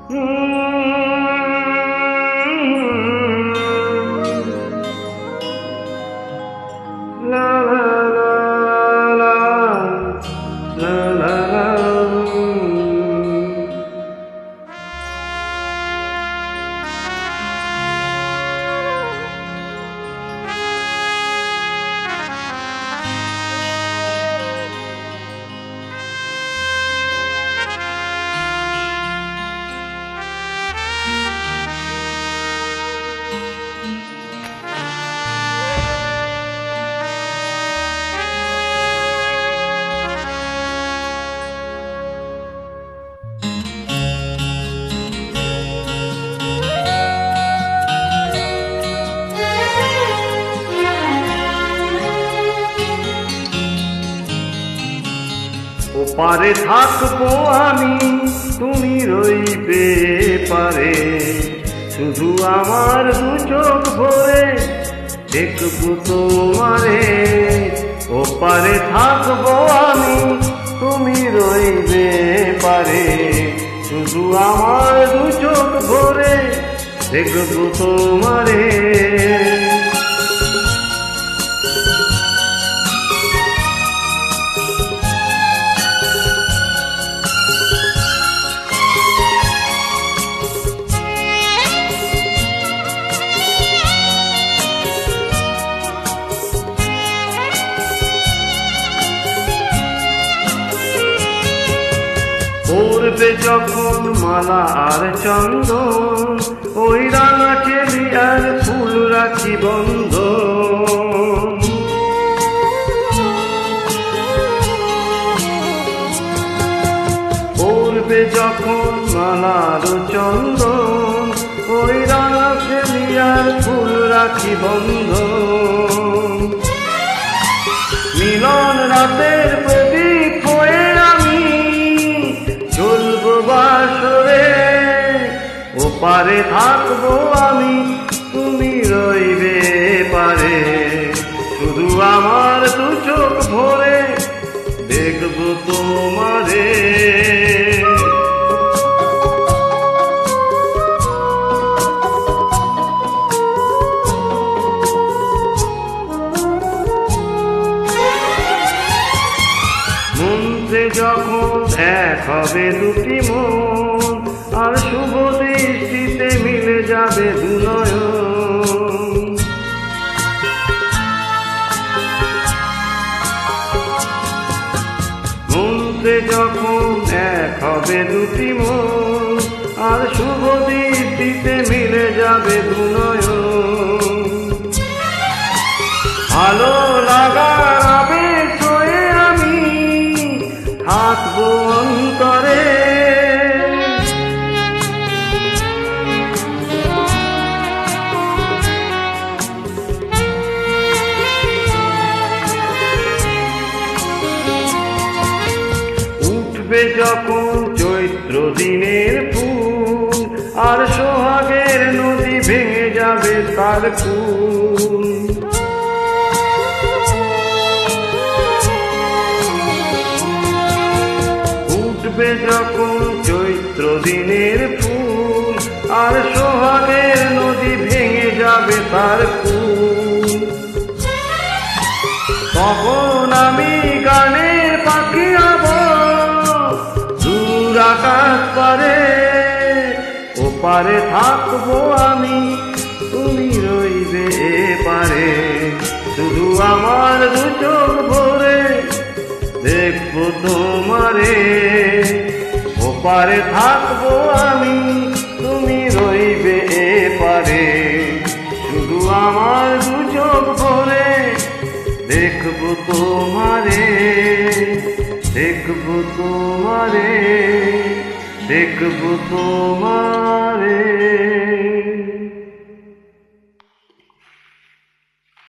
La la la la la la la. ওপারে থাকবো আমি, তুমি রইবে পারে, শুধু আমার দু চোখ ভরে দেখবো তোমারে। ওপারে থাকবো আমি, তুমি রইবে পারে, শুধু আমার দু চোখ ভরে দেখবো তোমারে। পড়বে যখন মালা আর চন্দন, ওই রাঙা চেলি আর ফুল রাখি বন্ধন। পড়বে যখন মালা আর চন্দন, ওই রাঙা চেলি আর ফুল রাখি বন্ধন। মিলন রাতের প্রদীপ হয়ে আমি চলবো বাসরে। ওপারে থাকবো আমি, তুমি রইবে পারে, শুধু আমার দু চোখ ভরে দেখবো তোমারে। মন্ত্রে যখন এক হবে দুটি মন, আর শুভ দৃষ্টিতে মিলে যাবে দু নয়ন। মন্ত্রে যখন এক হবে দুটি মন, আর শুভ দৃষ্টিতে মিলে যাবে দু নয়ন। ভালো লাগার আবেশ হয়ে আমি থাকবো অন্তরে। উঠবে যখন চৈত্র দিনের ফুল, আর সোহাগের নদী ভেঙে যাবে তার কুল। উঠবে যখন চৈত্র দিনের ফুল, আর সোহাগের নদী ভেঙে যাবে তার কুল। তখন আমি গানের পাখি হব দূর আকাশ পারে। ওপারে থাকবো আমি, তুমি রইবে পারে, শুধু আমার দু চোখ ভরে দেখবো তোমারে। ওপারে থাকবো আমি, তুমি রইবে পারে, শুধু আমার দু চোখ ভরে দেখবো তোমারে। দেখবো তোমারে, দেখবো তোমারে।